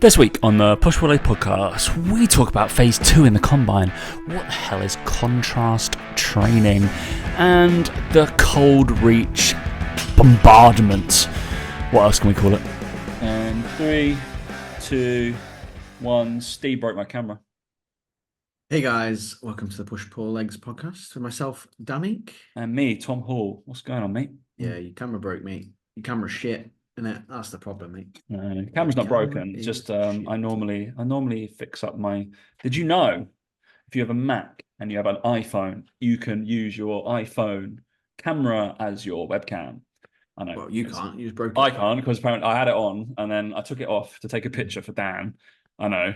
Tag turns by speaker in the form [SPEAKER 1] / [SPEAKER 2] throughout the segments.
[SPEAKER 1] This week on the Push Pull Leg podcast, we talk about phase 2 in the Combine. What the hell is contrast training? And the cold reach bombardment. What else can we call it? And 3, 2, 1. Steve broke my camera.
[SPEAKER 2] Hey guys, welcome to the Push Pull Legs podcast with myself, Danik.
[SPEAKER 1] And me, Tom Hall. What's going on, mate?
[SPEAKER 2] Yeah, your camera broke, mate. Your camera's shit, innit? That's the problem, mate.
[SPEAKER 1] No, the camera's not broken. It's just I normally fix up my. Did you know if you have a Mac and you have an iPhone, you can use your iPhone camera as your webcam? I know.
[SPEAKER 2] Well, you can't. You just broke it.
[SPEAKER 1] I can't because apparently I had it on and then I took it off to take a picture for Dan. I know.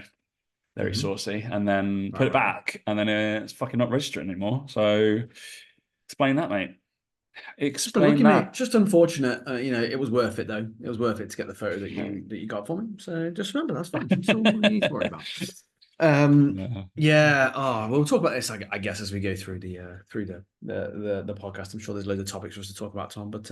[SPEAKER 1] Very saucy, and then put it back, and then it's fucking not registering anymore. So, explain that, mate. Explain that.
[SPEAKER 2] Just unfortunate. It was worth it though. It was worth it to get the photo that you got for me. So just remember that's fine. That's all you need to worry about. Yeah. Oh, we'll talk about this, I guess, as we go through the podcast. I'm sure there's loads of topics for us to talk about, Tom. But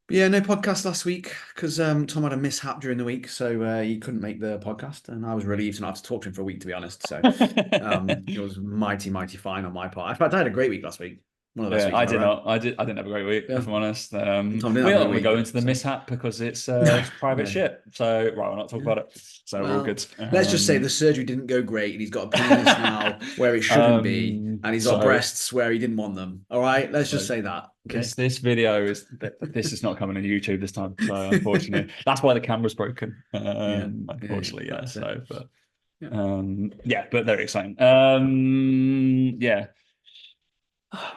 [SPEAKER 2] yeah, no podcast last week because Tom had a mishap during the week, so he couldn't make the podcast, and I was relieved to not have to talk to him for a week, to be honest. So it was mighty fine on my part. In fact, I had a great week last week.
[SPEAKER 1] I didn't have a great week, if I'm honest. We go into the mishap because it's private shit. So we'll not talk about it. So we're all good.
[SPEAKER 2] Let's just say the surgery didn't go great, and he's got a penis now where it shouldn't be, and he's got breasts where he didn't want them. All right, let's just say that. Okay.
[SPEAKER 1] This video is not coming on YouTube this time. So unfortunately, that's why the camera's broken. Unfortunately, yeah. So, but but very exciting. Yeah.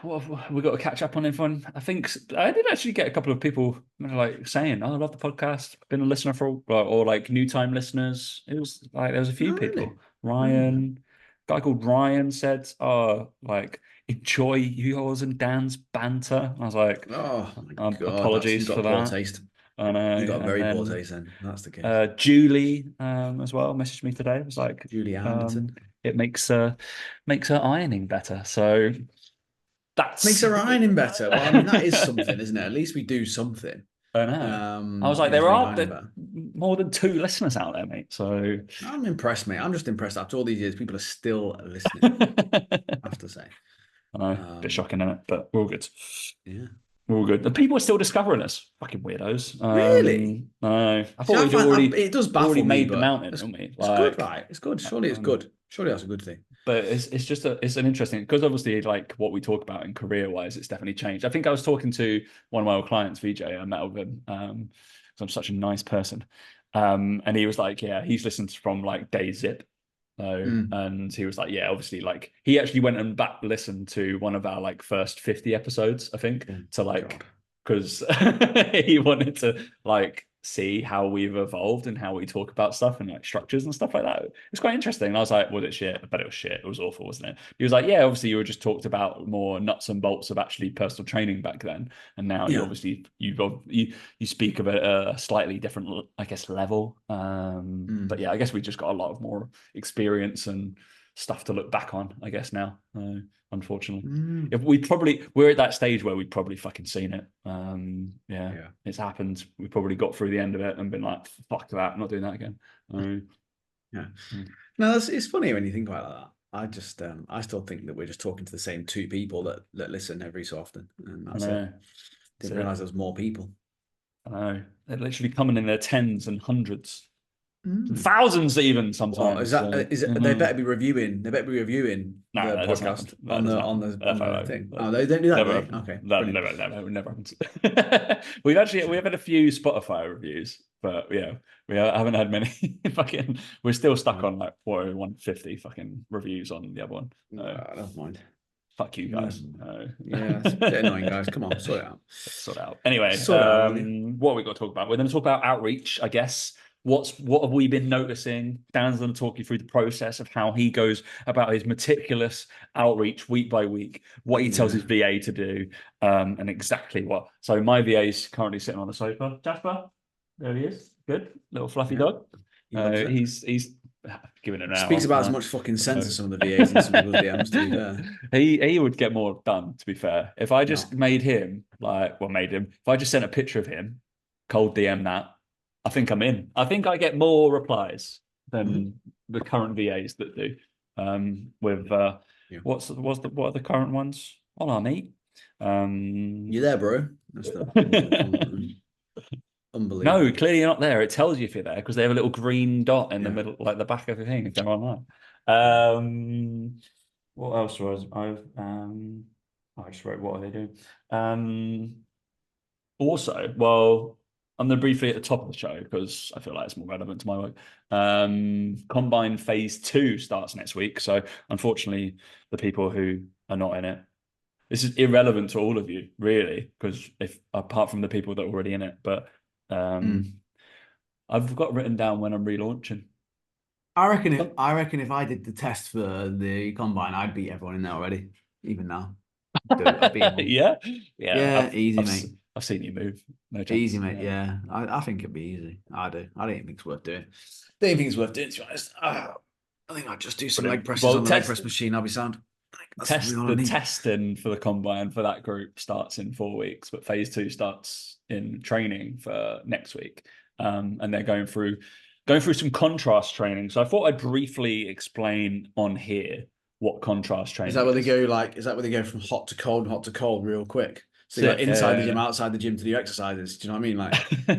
[SPEAKER 1] What we got to catch up on everyone. I think I did actually get a couple of people like saying, "Oh, I love the podcast. I've been a listener for," or like new time listeners. It was like there was a few people.
[SPEAKER 2] Really?
[SPEAKER 1] Ryan, a guy called Ryan said, "Oh, like enjoy yours and Dan's banter." And I was like,
[SPEAKER 2] "Oh my God,
[SPEAKER 1] apologies for that."
[SPEAKER 2] Taste.
[SPEAKER 1] I know
[SPEAKER 2] You got a very poor taste then. That's the case.
[SPEAKER 1] Julie as well messaged me today. It was like
[SPEAKER 2] Julie Anderson.
[SPEAKER 1] It makes her ironing better. So. That
[SPEAKER 2] makes her ironing better. Well, I mean, that is something, isn't it? At least we do something.
[SPEAKER 1] I know. I was like, there are more than 2 listeners out there, mate. So
[SPEAKER 2] I'm impressed, mate. I'm just impressed. After all these years, people are still listening. I have to say.
[SPEAKER 1] I know. A bit shocking, isn't it? But we're all good.
[SPEAKER 2] Yeah.
[SPEAKER 1] We're all good. The people are still discovering us. Fucking weirdos.
[SPEAKER 2] Really?
[SPEAKER 1] No. I thought
[SPEAKER 2] it does baffle
[SPEAKER 1] already
[SPEAKER 2] me,
[SPEAKER 1] made the mountain, didn't we?
[SPEAKER 2] It's good, right? It's good. Surely it's good. Surely that's a good thing.
[SPEAKER 1] But it's just it's an interesting, because obviously like what we talk about in career wise, it's definitely changed. I think I was talking to one of my old clients, VJ. I met with him because I'm such a nice person, and he was like, yeah, he's listened from like day zip. And he was like, yeah, obviously, like he actually went and back listened to one of our like first 50 episodes, I think, to like because he wanted to like see how we've evolved and how we talk about stuff and like structures and stuff like that. It's quite interesting. And I was like, was it shit? I bet it was shit. It was awful, wasn't it? He was like, yeah, obviously you were just talked about more nuts and bolts of actually personal training back then, and now you obviously you speak of a slightly different, I guess, level. But yeah, I guess we just got a lot of more experience and stuff to look back on, I guess, now. Unfortunately, if we're at that stage where we'd probably fucking seen it. It's happened. We probably got through the end of it and been like, fuck that, I'm not doing that again.
[SPEAKER 2] No, it's funny when you think about that. I just I still think that we're just talking to the same 2 people that listen every so often, and that's it. Didn't realize there was more people.
[SPEAKER 1] I know, they're literally coming in their tens and hundreds. Thousands even sometimes.
[SPEAKER 2] They better be reviewing. They better be reviewing the podcast on the thing. Oh, they don't do that. Okay,
[SPEAKER 1] never happens. we have had a few Spotify reviews, but yeah, we haven't had many. Fucking, we're still stuck on like 150 fucking reviews on the other one. No,
[SPEAKER 2] I don't mind.
[SPEAKER 1] Fuck you guys.
[SPEAKER 2] Yeah, it's a bit annoying, guys. Come on, sort it out.
[SPEAKER 1] Anyway, what have we got to talk about? We're going to talk about outreach, I guess. What have we been noticing? Dan's going to talk you through the process of how he goes about his meticulous outreach week by week, what he tells his VA to do, and exactly what. So my VA is currently sitting on the sofa. Jasper, there he is. Good little fluffy dog. He's giving it an hour.
[SPEAKER 2] Speaks about as much fucking sense as some of the VAs and some of the DMs, to be fair.
[SPEAKER 1] He would get more done, to be fair. If I just made him if I just sent a picture of him, cold DM that, I think I'm in. I think I get more replies
[SPEAKER 2] Mhm.
[SPEAKER 1] than the current VAs that do. With
[SPEAKER 2] Yeah.
[SPEAKER 1] what are the current ones? Hola, mate.
[SPEAKER 2] You there, bro? That's the
[SPEAKER 1] No,
[SPEAKER 2] unbelievable.
[SPEAKER 1] clearly you're not there. It tells you if you're there because they have a little green dot in the
[SPEAKER 2] Yeah.
[SPEAKER 1] middle, like the back of the thing if they're online. What else was I just wrote what are they doing? Also, well, I'm going to briefly at the top of the show because I feel like it's more relevant to my work. Combine Phase 2 starts next week. So unfortunately, the people who are not in it, this is irrelevant to all of you, really, because if apart from the people that are already in it, but I've got written down when I'm relaunching.
[SPEAKER 2] I reckon if I did the test for the combine, I'd beat everyone in there already, even now. I'd beat them all.
[SPEAKER 1] Yeah, yeah.
[SPEAKER 2] Yeah, easy, mate.
[SPEAKER 1] I've seen you move. No
[SPEAKER 2] Easy,
[SPEAKER 1] chance.
[SPEAKER 2] mate. Yeah, I think it'd be easy. I do. I don't think it's worth doing. Don't think it's worth doing, to be honest. I think I'd just do some leg
[SPEAKER 1] Brilliant.
[SPEAKER 2] presses
[SPEAKER 1] Well,
[SPEAKER 2] on the leg press machine. I'll be sound. That's probably all I
[SPEAKER 1] the
[SPEAKER 2] need.
[SPEAKER 1] testing for the combine for that group starts in 4 weeks, but phase 2 starts in training for next week. And they're going through some contrast training. So I thought I'd briefly explain on here what contrast training
[SPEAKER 2] Is that where they go like? Is that where they go from hot to cold and hot to cold real quick? So you're like inside the gym, outside the gym to do exercises. Do you know what I mean? Like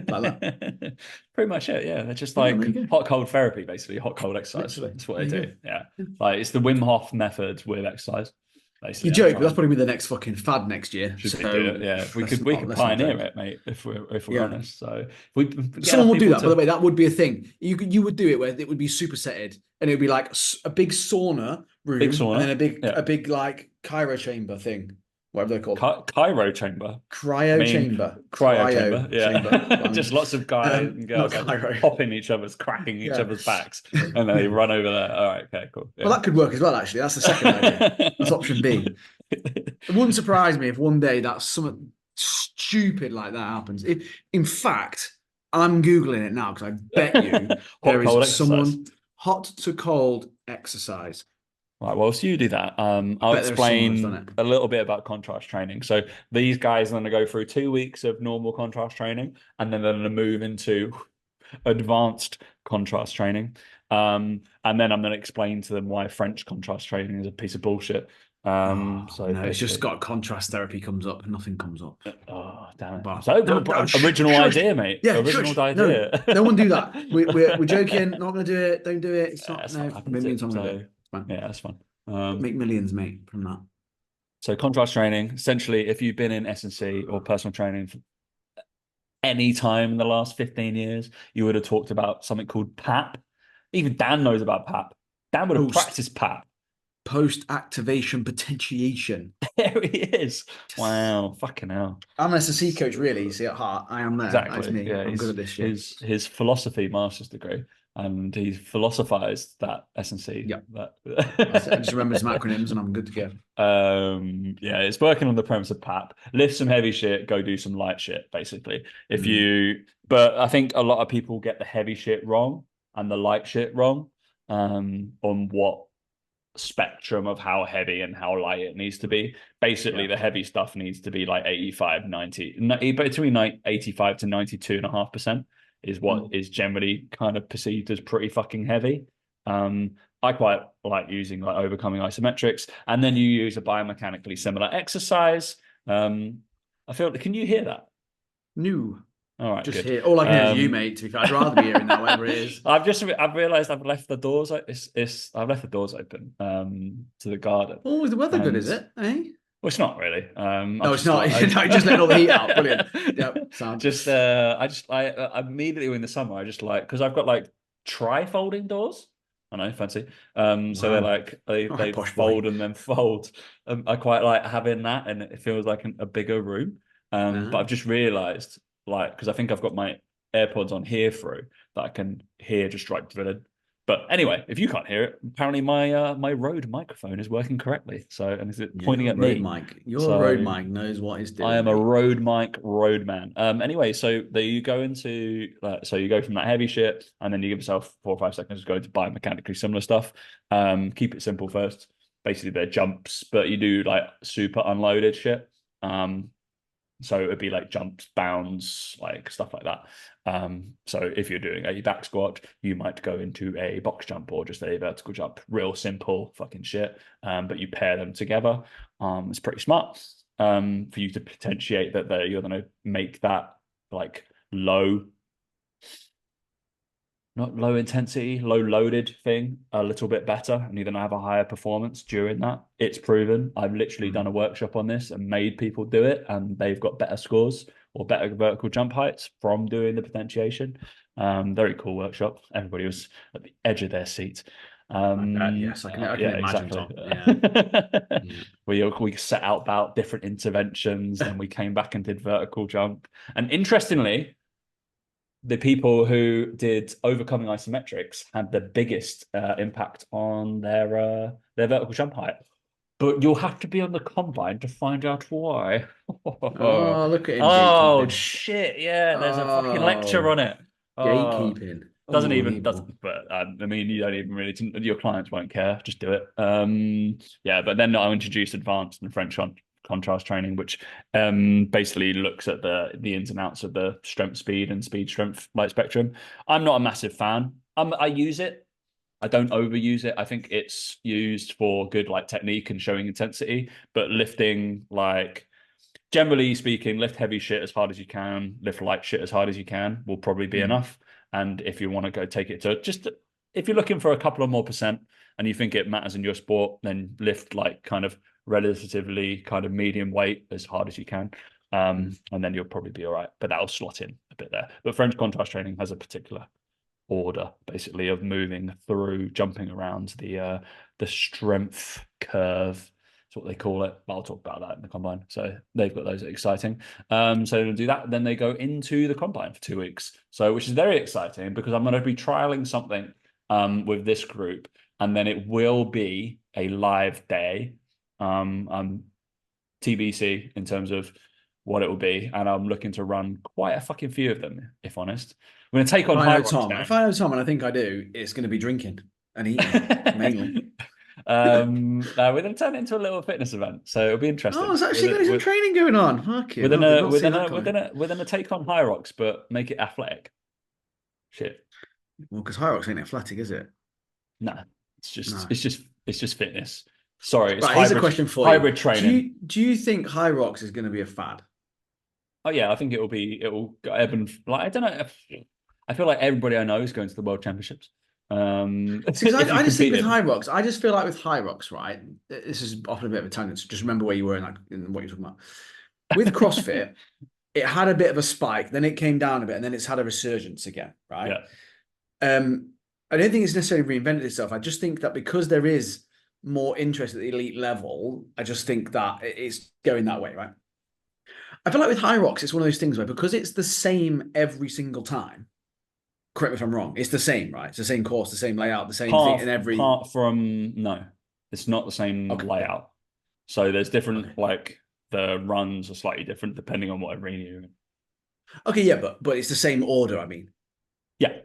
[SPEAKER 2] that.
[SPEAKER 1] Pretty much it. Yeah, they're just
[SPEAKER 2] Yeah,
[SPEAKER 1] like
[SPEAKER 2] there you go.
[SPEAKER 1] hot cold therapy, basically hot cold exercise.
[SPEAKER 2] Literally.
[SPEAKER 1] That's what
[SPEAKER 2] There
[SPEAKER 1] they
[SPEAKER 2] you
[SPEAKER 1] do.
[SPEAKER 2] go.
[SPEAKER 1] Yeah,
[SPEAKER 2] Yeah.
[SPEAKER 1] like it's the Wim Hof method with exercise. Basically,
[SPEAKER 2] You
[SPEAKER 1] I'm
[SPEAKER 2] joke, but
[SPEAKER 1] trying.
[SPEAKER 2] that's probably the next fucking fad next year.
[SPEAKER 1] Should
[SPEAKER 2] So
[SPEAKER 1] be do it. Yeah, we
[SPEAKER 2] let's
[SPEAKER 1] could
[SPEAKER 2] not, let's not
[SPEAKER 1] pioneer
[SPEAKER 2] joke.
[SPEAKER 1] it, mate. If we're
[SPEAKER 2] Yeah.
[SPEAKER 1] honest. So if we get
[SPEAKER 2] Someone would do
[SPEAKER 1] people
[SPEAKER 2] that, by the way. That would be a thing. You would do it where it would be supersetted, and it would be like a big sauna room,
[SPEAKER 1] big
[SPEAKER 2] and then
[SPEAKER 1] sauna. Yeah,
[SPEAKER 2] a big like cryo chamber thing, whatever they're called.
[SPEAKER 1] Cairo chamber. I
[SPEAKER 2] Cryo
[SPEAKER 1] mean,
[SPEAKER 2] chamber.
[SPEAKER 1] cryo chamber.
[SPEAKER 2] Chamber.
[SPEAKER 1] Yeah, just lots of guys and
[SPEAKER 2] Not
[SPEAKER 1] girls like
[SPEAKER 2] Cairo.
[SPEAKER 1] popping each other's, cracking each
[SPEAKER 2] Yeah.
[SPEAKER 1] other's backs, and then they run over there. All right, okay, cool. Yeah.
[SPEAKER 2] Well, that could work as well, actually. That's the second idea. That's option B. It wouldn't surprise me if one day that's something stupid like that happens. In fact, I'm Googling it now because I bet you there is someone hot to cold exercise.
[SPEAKER 1] Right, well, so you do that. I'll explain a little bit about contrast training. So these guys are going to go through 2 weeks of normal contrast training, and then they're going to move into advanced contrast training. And then I'm going to explain to them why French contrast training is a piece of bullshit.
[SPEAKER 2] No, it's just got contrast therapy comes up, nothing comes up.
[SPEAKER 1] Oh, damn it.
[SPEAKER 2] But,
[SPEAKER 1] so, original idea, mate.
[SPEAKER 2] Yeah,
[SPEAKER 1] original idea.
[SPEAKER 2] No one do that. We're joking. Not going to do it. Don't do it. It's not. No, maybe
[SPEAKER 1] so,
[SPEAKER 2] do it.
[SPEAKER 1] Yeah, that's fun.
[SPEAKER 2] Make millions, mate, from that.
[SPEAKER 1] So contrast training, essentially, if you've been in S&C or personal training for any time in the last 15 years, you would have talked about something called PAP. Even Dan knows about PAP. Dan would have practiced PAP.
[SPEAKER 2] Post-activation potentiation.
[SPEAKER 1] There he is. Wow, fucking hell.
[SPEAKER 2] I'm an S&C coach, really. You see, at heart, I am there.
[SPEAKER 1] Exactly.
[SPEAKER 2] That's me.
[SPEAKER 1] Yeah,
[SPEAKER 2] I'm good at this shit.
[SPEAKER 1] His philosophy master's degree, and he philosophized that S&C.
[SPEAKER 2] Yeah.
[SPEAKER 1] I
[SPEAKER 2] just remember some acronyms, and I'm good to go.
[SPEAKER 1] Yeah, it's working on the premise of PAP. Lift some heavy shit, go do some light shit, basically. But I think a lot of people get the heavy shit wrong and the light shit wrong on what spectrum of how heavy and how light it needs to be. Basically, the heavy stuff needs to be like 85, 90, between 85 to 92.5% is what is generally kind of perceived as pretty fucking heavy. I quite like using like overcoming isometrics, and then you use a biomechanically similar exercise. I feel, can you hear that?
[SPEAKER 2] No.
[SPEAKER 1] All right,
[SPEAKER 2] just
[SPEAKER 1] good.
[SPEAKER 2] Hear. All I can hear is you, mate. To be fair, I'd rather be hearing that, whatever it is.
[SPEAKER 1] I've realised I've left the doors. I've left the doors open to the garden.
[SPEAKER 2] Oh, is the weather good? Is it? Eh?
[SPEAKER 1] Well, it's not really.
[SPEAKER 2] No, it's not. No, just letting all the heat out. Brilliant. Yep. Sound.
[SPEAKER 1] I immediately in the summer, I just like, because I've got like tri-folding doors. I know, fancy. So they're like they fold and then fold. I quite like having that, and it feels like a bigger room. But I've just realised, like, because I think I've got my AirPods on here through that I can hear just right through. But anyway, if you can't hear it, apparently my Rode microphone is working correctly. So, and is it pointing at me?
[SPEAKER 2] Your Rode mic knows what it's doing.
[SPEAKER 1] I am a Rode mic road man. Anyway, so you go into so you go from that heavy shit, and then you give yourself 4 or 5 seconds to go into biomechanically similar stuff. Keep it simple first. Basically, they're jumps, but you do like super unloaded shit. So it'd be like jumps, bounds, like stuff like that. So if you're doing a back squat, you might go into a box jump or just a vertical jump. Real simple fucking shit. But you pair them together. It's pretty smart. For you to potentiate that you're going to make that like low, not low intensity, low loaded thing a little bit better, and you're going to have a higher performance during that. It's proven. I've literally done a workshop on this and made people do it, and they've got better scores or better vertical jump heights from doing the potentiation. Very cool workshop. Everybody was at the edge of their seat.
[SPEAKER 2] Yes, I can
[SPEAKER 1] Yeah,
[SPEAKER 2] imagine,
[SPEAKER 1] exactly.
[SPEAKER 2] Tom. Yeah.
[SPEAKER 1] We set out about different interventions, then we came back and did vertical jump. And interestingly, the people who did overcoming isometrics had the biggest impact on their vertical jump height. But you'll have to be on the combine to find out why.
[SPEAKER 2] Oh, look at him
[SPEAKER 1] Oh
[SPEAKER 2] gatekeeping.
[SPEAKER 1] shit! Yeah, there's a fucking lecture
[SPEAKER 2] Oh,
[SPEAKER 1] on it. Oh,
[SPEAKER 2] gatekeeping.
[SPEAKER 1] doesn't even
[SPEAKER 2] Unbelievable.
[SPEAKER 1] doesn't. But I mean, you don't even really. Your clients won't care. Just do it. Yeah. But then I'll introduce advanced and French on contrast training, which basically looks at the ins and outs of the strength, speed, and speed strength light spectrum. I'm not a massive fan. I use it. I don't overuse it. I think it's used for good like technique and showing intensity, but lifting like generally speaking, lift heavy shit as hard as you can, lift light shit as hard as you can will probably be enough. And if you want to go take it to just if you're looking for a couple of more percent and you think it matters in your sport, then lift like kind of relatively kind of medium weight as hard as you can. And then you'll probably be all right. But that'll slot in a bit there. But French contrast training has a particular order basically of moving through, jumping around the strength curve. That's what they call it. I'll talk about that in the combine. So they've got those exciting. So they'll do that. Then they go into the combine for 2 weeks. So which is very exciting because I'm going to be trialing something with this group, and then it will be a live day. TBC in terms of what it will be, and I'm looking to run quite a fucking few of them, if honest. I'm going to take on Hyrox now.
[SPEAKER 2] If I know Tom, and I think I do, it's going to be drinking and eating mainly.
[SPEAKER 1] We're going to turn it into a little fitness event, so it'll be interesting.
[SPEAKER 2] Oh, there's actually going to be some training going on. Okay,
[SPEAKER 1] we're going to take on Hyrox, but make it athletic. Shit.
[SPEAKER 2] Well, because Hyrox ain't athletic, is it?
[SPEAKER 1] Nah, it's just fitness. Sorry, it's
[SPEAKER 2] right. Here's a question for
[SPEAKER 1] hybrid training.
[SPEAKER 2] Do you think Hyrox is going to be a fad?
[SPEAKER 1] Oh yeah, I think it will ebb and like I don't know. I feel like everybody I know is going to the World Championships.
[SPEAKER 2] I just think with Hyrox, I just feel like with Hyrox, right? This is often a bit of a tangent. So just remember where you were in what you're talking about. With CrossFit, it had a bit of a spike, then it came down a bit, and then it's had a resurgence again, right?
[SPEAKER 1] Yeah.
[SPEAKER 2] I don't think it's necessarily reinvented itself. I just think that because there is more interest at the elite level, I just think that it's going that way, right? I feel like with Hyrox, it's one of those things where because it's the same every single time. Correct me if I'm wrong. It's the same, right? It's the same course, the same layout, the same thing in every.
[SPEAKER 1] Apart from no, it's not the same layout. So there's different like the runs are slightly different depending on what arena you're in.
[SPEAKER 2] Okay, yeah, but it's the same order. I mean,
[SPEAKER 1] yeah.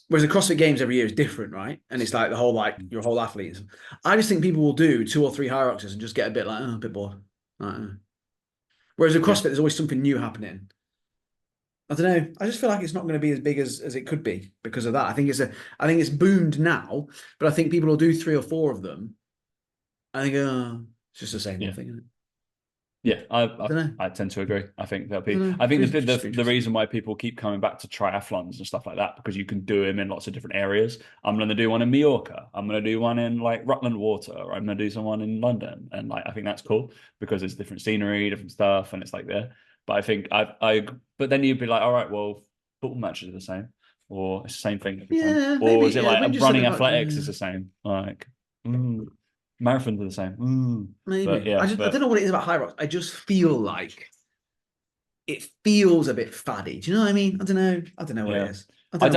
[SPEAKER 2] Whereas the CrossFit Games every year is different, right? And it's like the whole your whole athletes. I just think people will do 2 or 3 Hyroxes and just get a bit like a bit bored. Whereas with CrossFit, there's always something new happening. I don't know. I just feel like it's not going to be as big as it could be because of that. I think it's boomed now, but I think people will do 3 or 4 of them. I think it's just the same thing, isn't it?
[SPEAKER 1] Yeah, I tend to agree. I think that'll be. I think the reason why people keep coming back to triathlons and stuff like that because you can do them in lots of different areas. I'm going to do one in Mallorca. I'm going to do one in like Rutland Water. Or I'm going to do someone in London, and like I think that's cool because it's different scenery, different stuff, and it's like there. But I think but then you'd be like, all right, well, football matches are the same, or it's the same thing every time, or is it like running athletics is the same, like. Marathons are the same.
[SPEAKER 2] Maybe. But, yeah, I don't know what it is about Hyrox. I just feel like it feels a bit faddy. Do you know what I mean? I don't know what it is.
[SPEAKER 1] I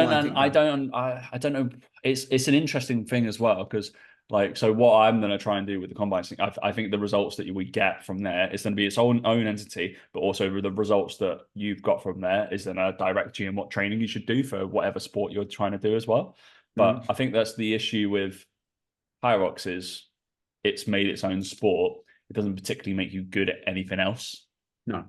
[SPEAKER 1] don't know. It's an interesting thing as well because like so what I'm going to try and do with the combine thing, I think the results that we get from there is going to be its own entity, but also the results that you've got from there is going to direct you in what training you should do for whatever sport you're trying to do as well. But I think that's the issue with Hyrox is it's made its own sport. It doesn't particularly make you good at anything else.
[SPEAKER 2] No.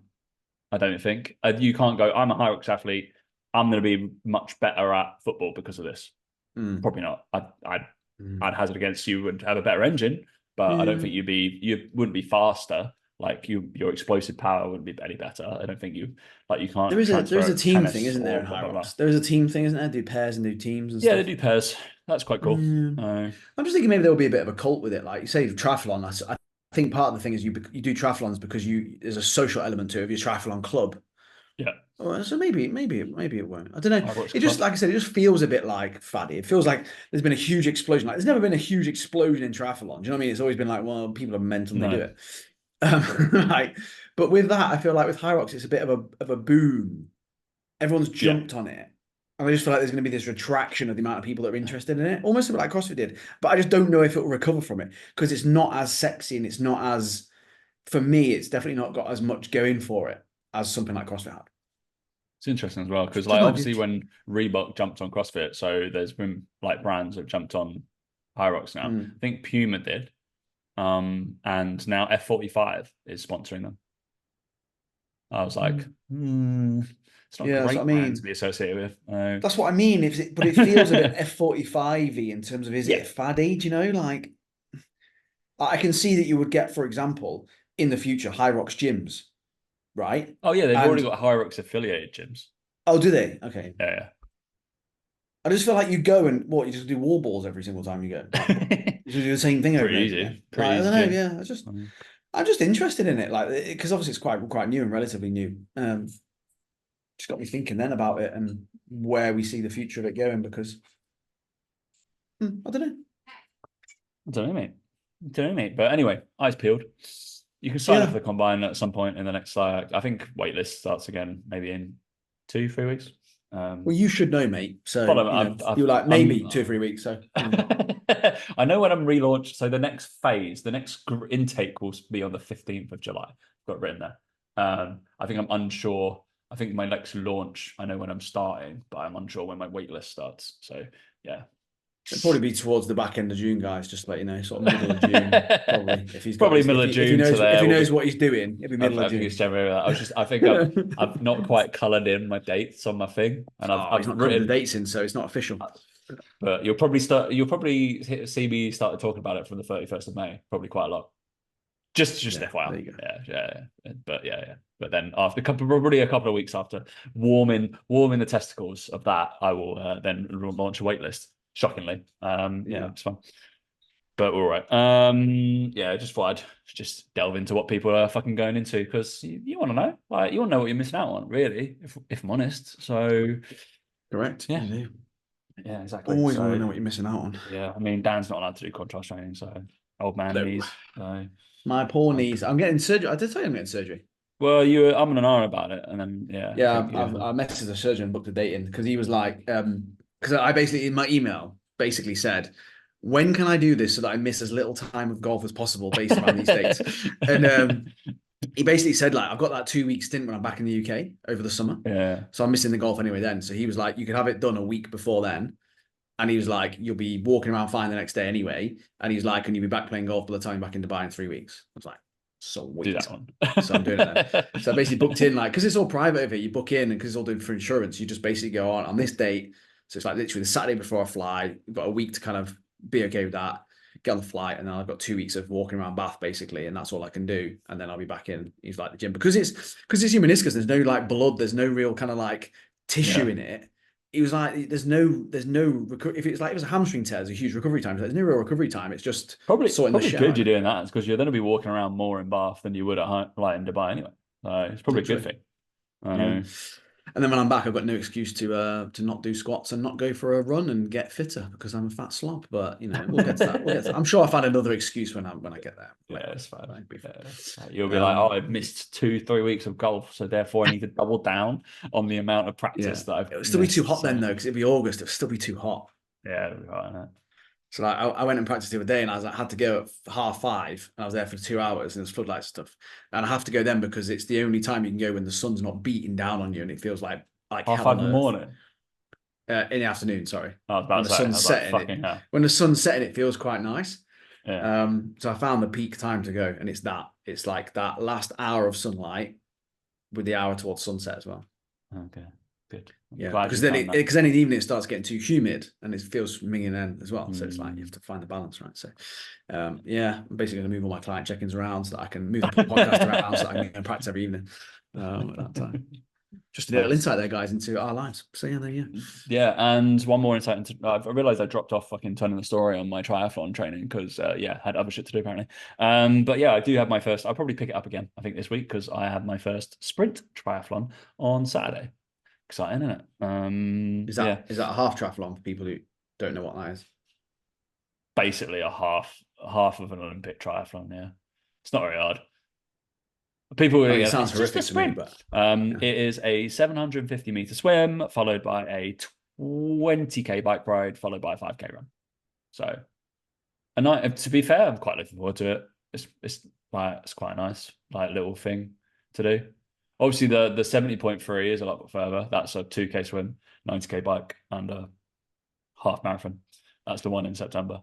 [SPEAKER 1] I don't think. You can't go, I'm a Hyrox athlete. I'm going to be much better at football because of this. Probably not. I'd hazard against you would have a better engine, but I don't think you wouldn't be faster. Like your explosive power wouldn't be any better. I don't think you can't
[SPEAKER 2] There is
[SPEAKER 1] transfer
[SPEAKER 2] a
[SPEAKER 1] it to
[SPEAKER 2] team thing,
[SPEAKER 1] tennis
[SPEAKER 2] isn't there,
[SPEAKER 1] or
[SPEAKER 2] in
[SPEAKER 1] blah blah blah.
[SPEAKER 2] Hyrox? There is a team thing, isn't there? Do pairs and do teams and
[SPEAKER 1] Yeah, they
[SPEAKER 2] stuff.
[SPEAKER 1] do pairs. That's quite cool.
[SPEAKER 2] I'm just thinking maybe there will be a bit of a cult with it. Like you say, triathlon. I think part of the thing is you do triathlons because there's a social element to it of your triathlon club.
[SPEAKER 1] Yeah.
[SPEAKER 2] Oh, so maybe it won't. I don't know.
[SPEAKER 1] Hyrox
[SPEAKER 2] It just,
[SPEAKER 1] club.
[SPEAKER 2] like I said, it just feels a bit like faddy. It feels like there's been a huge explosion. Like there's never been a huge explosion in triathlon. Do you know what I mean? It's always been like, well, people are mental and they do it. Like, but with that, I feel like with Hyrox, it's a bit of a boom. Everyone's jumped on it. And I just feel like there's going to be this retraction of the amount of people that are interested in it, almost a bit like CrossFit did. But I just don't know if it will recover from it because it's not as sexy and it's not as, for me, it's definitely not got as much going for it as something like CrossFit had.
[SPEAKER 1] It's interesting as well because, like, obviously when Reebok jumped on CrossFit, so there's been like brands that jumped on Hyrox now. I think Puma did, and now F45 is sponsoring them. I was like, it's not a great brand to be associated with.
[SPEAKER 2] That's what I mean. But it feels a bit F45-y in terms of, is it faddy? Do you know, like I can see that you would get, for example, in the future, Hyrox gyms, right?
[SPEAKER 1] Oh yeah, they've already got Hyrox affiliated gyms.
[SPEAKER 2] Oh, do they? Okay.
[SPEAKER 1] Yeah.
[SPEAKER 2] I just feel like you go and you just do wall balls every single time you go. Like, you do the same thing every
[SPEAKER 1] easy.
[SPEAKER 2] Pretty easy. I don't know. Yeah, I'm just interested in it, like because obviously it's quite new and relatively new. Just got me thinking then about it and where we see the future of it going because I don't know.
[SPEAKER 1] I don't know, mate. But anyway, eyes peeled. You can sign up for the combine at some point in the next. I think waitlist starts again maybe in 2-3 weeks.
[SPEAKER 2] Well, you should know, mate. So you're like maybe 2 or 3 weeks. So
[SPEAKER 1] I know when I'm relaunched. So the next phase, the next intake will be on the 15th of July. Got it written there. I think I'm unsure. I think my next launch, I know when I'm starting, but I'm unsure when my waitlist starts. So yeah.
[SPEAKER 2] It'll probably be towards the back end of June, guys. Just to let you know, sort of middle of June, probably. If he's
[SPEAKER 1] probably middle of June,
[SPEAKER 2] if he knows what he's doing, it'll be middle of June.
[SPEAKER 1] I think it's January. I think I've not quite coloured in my dates on my thing, and I've
[SPEAKER 2] not written the dates in, so it's not official.
[SPEAKER 1] But you'll probably see me start talking about it from the 31st of May, probably quite a lot. Just FYI. Yeah. But then after probably a couple of weeks after warming the testicles of that, I will then launch a waitlist. Shockingly, it's fun, but all right. Just thought I'd just delve into what people are fucking going into because you want to know, like, you want to know what you're missing out on, really, if I'm honest. So,
[SPEAKER 2] correct.
[SPEAKER 1] Yeah, exactly.
[SPEAKER 2] Always want to know what you're missing out on.
[SPEAKER 1] Yeah, I mean, Dan's not allowed to do contrast training, so old man knees. So.
[SPEAKER 2] My poor knees. I'm getting surgery. I did tell you I'm getting surgery.
[SPEAKER 1] Well, you were umming and ahhing about it, and then
[SPEAKER 2] I messaged the surgeon and booked a date in because he was like, because I basically in my email basically said, when can I do this so that I miss as little time of golf as possible based around these dates? And he basically said, like, I've got that 2-week stint when I'm back in the UK over the summer.
[SPEAKER 1] Yeah.
[SPEAKER 2] So I'm missing the golf anyway then. So he was like, you could have it done a week before then. And he was like, you'll be walking around fine the next day anyway. And he's like, and you'll be back playing golf by the time you're back in Dubai in 3 weeks. I was like, sweet.
[SPEAKER 1] Do that one.
[SPEAKER 2] So I'm doing it then. So I basically booked in, like, because it's all private over here, you book in and because it's all doing for insurance, you just basically go on this date. So it's like literally the Saturday before I fly. You've got a week to kind of be okay with that, get on the flight, and then I've got 2 weeks of walking around Bath basically, and that's all I can do. And then I'll be back in. He's like the gym because it's your meniscus. There's no like blood. There's no real kind of like tissue in it. He was like, there's no if it's like it was a hamstring tear, there's a huge recovery time. There's no real recovery time. It's just
[SPEAKER 1] probably
[SPEAKER 2] the
[SPEAKER 1] good you're doing that because you're going to be walking around more in Bath than you would at like in Dubai anyway. It's probably a good thing. I know.
[SPEAKER 2] And then when I'm back, I've got no excuse to not do squats and not go for a run and get fitter because I'm a fat slob. But we'll get to that. I'm sure I'll find another excuse when I get there.
[SPEAKER 1] Yeah, it's fine. You'll be like, oh, I've missed 2-3 weeks of golf, so therefore I need to double down on the amount of practice that I've.
[SPEAKER 2] It'll still be too hot then though, because it'll be August. It'll still be too hot.
[SPEAKER 1] Yeah, it'll be hot, isn't it?
[SPEAKER 2] So like, I went and practiced the other day and I had to go at 5:30 and I was there for 2 hours and there's floodlight stuff. And I have to go then because it's the only time you can go when the sun's not beating down on you and it feels like
[SPEAKER 1] 5:30 in the morning?
[SPEAKER 2] In the afternoon, sorry.
[SPEAKER 1] I was about to say, when
[SPEAKER 2] the sun's setting, it feels quite nice.
[SPEAKER 1] Yeah.
[SPEAKER 2] So I found the peak time to go and it's like that last hour of sunlight with the hour towards sunset as well.
[SPEAKER 1] Okay, good. I'm
[SPEAKER 2] Yeah,
[SPEAKER 1] glad
[SPEAKER 2] because
[SPEAKER 1] you
[SPEAKER 2] then
[SPEAKER 1] found that.
[SPEAKER 2] because then in the evening it starts getting too humid and it feels minging then as well. So it's like you have
[SPEAKER 1] Mm.
[SPEAKER 2] to find the balance, right? So, yeah, I'm basically going to move all my client check-ins around so that I can move the podcast around so that I can practice every evening at that time. Just a little
[SPEAKER 1] Nice.
[SPEAKER 2] insight there, guys, into our lives. So yeah, there you go.
[SPEAKER 1] Yeah, and one more insight into I realized I dropped off fucking turning the story on my triathlon training because yeah, had other shit to do apparently. But yeah, I do have my first. I'll probably pick it up again, I think, this week because I have my first sprint triathlon on Saturday. Exciting, isn't it? Yeah,
[SPEAKER 2] Is that a half triathlon for people who don't know what that is?
[SPEAKER 1] basically a half of an Olympic triathlon. Yeah, it's not very hard. People,
[SPEAKER 2] I mean, it sounds
[SPEAKER 1] it's just a
[SPEAKER 2] horrific to me,
[SPEAKER 1] sprint.
[SPEAKER 2] but
[SPEAKER 1] It is a 750-meter swim followed by a 20k bike ride followed by a 5k run. So, and to be fair, I'm quite looking forward to it. It's quite a nice like little thing to do. Obviously, the 70.3 is a lot further. That's a 2k swim, 90k bike, and a half marathon. That's the one in September.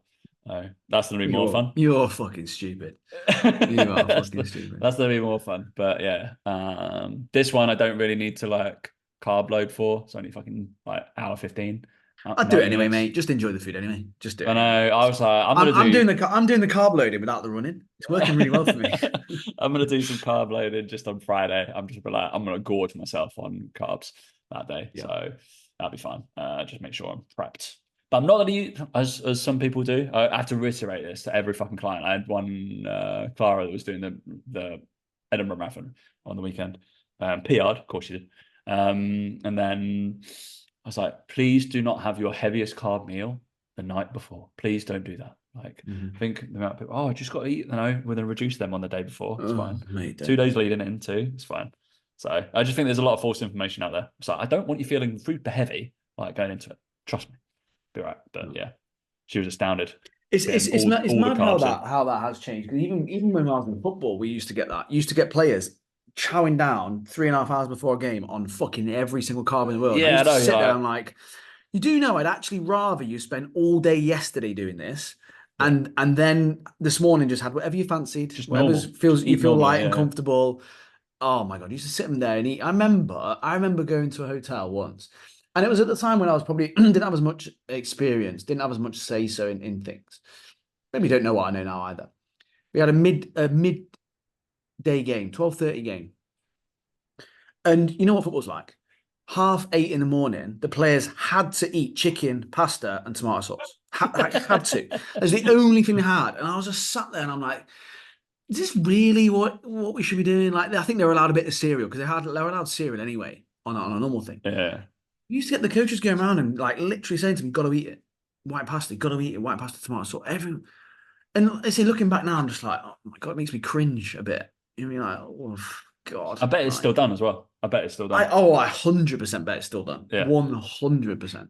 [SPEAKER 1] That's gonna be more fun.
[SPEAKER 2] You're fucking stupid. You are fucking stupid.
[SPEAKER 1] That's gonna be more fun. But yeah, this one I don't really need to like carb load for. It's only fucking like hour 15.
[SPEAKER 2] I'd do
[SPEAKER 1] No
[SPEAKER 2] it anyway,
[SPEAKER 1] units.
[SPEAKER 2] mate. Just enjoy the food anyway. Just do it
[SPEAKER 1] I know.
[SPEAKER 2] anyway.
[SPEAKER 1] I was like,
[SPEAKER 2] I'm doing the carb loading without the running. It's working really well for me.
[SPEAKER 1] I'm gonna do some carb loading just on Friday. I'm gonna gorge myself on carbs that day.
[SPEAKER 2] Yeah.
[SPEAKER 1] So that'll be fine. Just make sure I'm prepped. But I'm not gonna eat as some people do. I have to reiterate this to every fucking client. I had one Clara that was doing the Edinburgh Marathon on the weekend. PR'd, of course she did. And then I was like, please do not have your heaviest carb meal the night before. Please don't do that. Like, I think the amount of people, I just got to eat, we're going to reduce them on the day before. It's fine.
[SPEAKER 2] Mate,
[SPEAKER 1] 2 days leading into, it's fine. So I just think there's a lot of false information out there. So I don't want you feeling super heavy, like going into it. Trust me. Be right. But yeah, she was astounded.
[SPEAKER 2] It's
[SPEAKER 1] All
[SPEAKER 2] mad
[SPEAKER 1] the carbs
[SPEAKER 2] how that has changed. Because even when I was in football, we used to get that. Used to get players chowing down 3.5 hours before a game on fucking every single carb in the world.
[SPEAKER 1] Yeah,
[SPEAKER 2] I used
[SPEAKER 1] I
[SPEAKER 2] to
[SPEAKER 1] know.
[SPEAKER 2] sit there and I'm like, you do know I'd actually rather you spend all day yesterday doing this.
[SPEAKER 1] Yeah.
[SPEAKER 2] And then this morning just had whatever you fancied,
[SPEAKER 1] Just
[SPEAKER 2] whatever
[SPEAKER 1] normal.
[SPEAKER 2] feels
[SPEAKER 1] Just
[SPEAKER 2] you
[SPEAKER 1] eat
[SPEAKER 2] feel
[SPEAKER 1] normally,
[SPEAKER 2] light and
[SPEAKER 1] yeah.
[SPEAKER 2] comfortable. Oh my God, I used to sit him there and eat. I remember going to a hotel once, and it was at the time when I was probably didn't have as much experience, didn't have as much say so in things. Maybe don't know what I know now either. We had a midday game, 12:30 game. And you know what football's like? 8:30 in the morning, the players had to eat chicken, pasta, and tomato sauce. Had to. That's the only thing they had. And I was just sat there and I'm like, is this really what we should be doing? Like, I think they were allowed a bit of cereal because they were allowed cereal anyway on a normal thing.
[SPEAKER 1] Yeah.
[SPEAKER 2] You used to get the coaches going around and like literally saying to them, "Got to eat it, white pasta, got to eat it, white pasta, tomato sauce." Everyone, and I say, looking back now, I'm just like, oh my God, it makes me cringe a bit. You know, what I mean, like, oh God,
[SPEAKER 1] I bet it's still done as well. I bet it's still done.
[SPEAKER 2] I 100% bet it's still done.
[SPEAKER 1] Yeah.
[SPEAKER 2] 100%.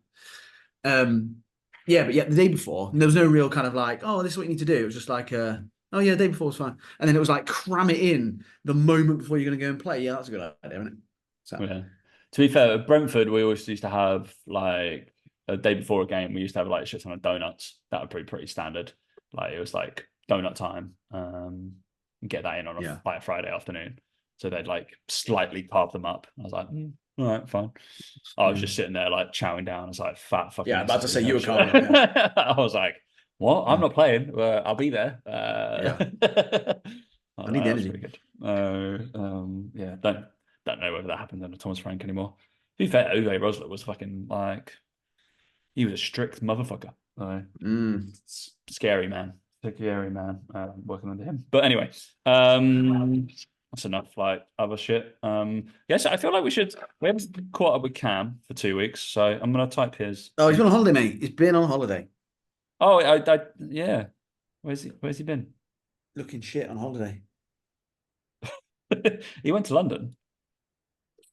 [SPEAKER 2] Yeah, but yeah, the day before, there was no real kind of like, oh, this is what you need to do. It was just like, oh yeah, the day before was fine. And then it was like, cram it in the moment before you're going to go and play. Yeah, that's a good idea, isn't it? So.
[SPEAKER 1] Yeah. To be fair, at Brentford, we always used to have like a day before a game, we used to have like a shit ton of donuts. That would be pretty standard. Like it was like donut time. Get that in on by a Friday afternoon. So they'd like slightly carve them up. I was like, all right, fine. I was just sitting there like chowing down. I was like, fat fucking.
[SPEAKER 2] Yeah, about to say you were carving up. Yeah.
[SPEAKER 1] I was like, what? I'm not playing. I'll be there.
[SPEAKER 2] Yeah.
[SPEAKER 1] I
[SPEAKER 2] need the energy.
[SPEAKER 1] Pretty good. Yeah, don't know whether that happens under Thomas Frank anymore. To be fair, Uwe Rosler was fucking like, he was a strict motherfucker. Scary man. Scary man working under him. But anyway, that's enough like other shit. Yes, I feel like we haven't caught up with Cam for 2 weeks, so I'm gonna type his.
[SPEAKER 2] Oh, he's been on holiday, mate. He's been on holiday.
[SPEAKER 1] Oh, yeah. Where's he been?
[SPEAKER 2] Looking shit on holiday.
[SPEAKER 1] He went to London.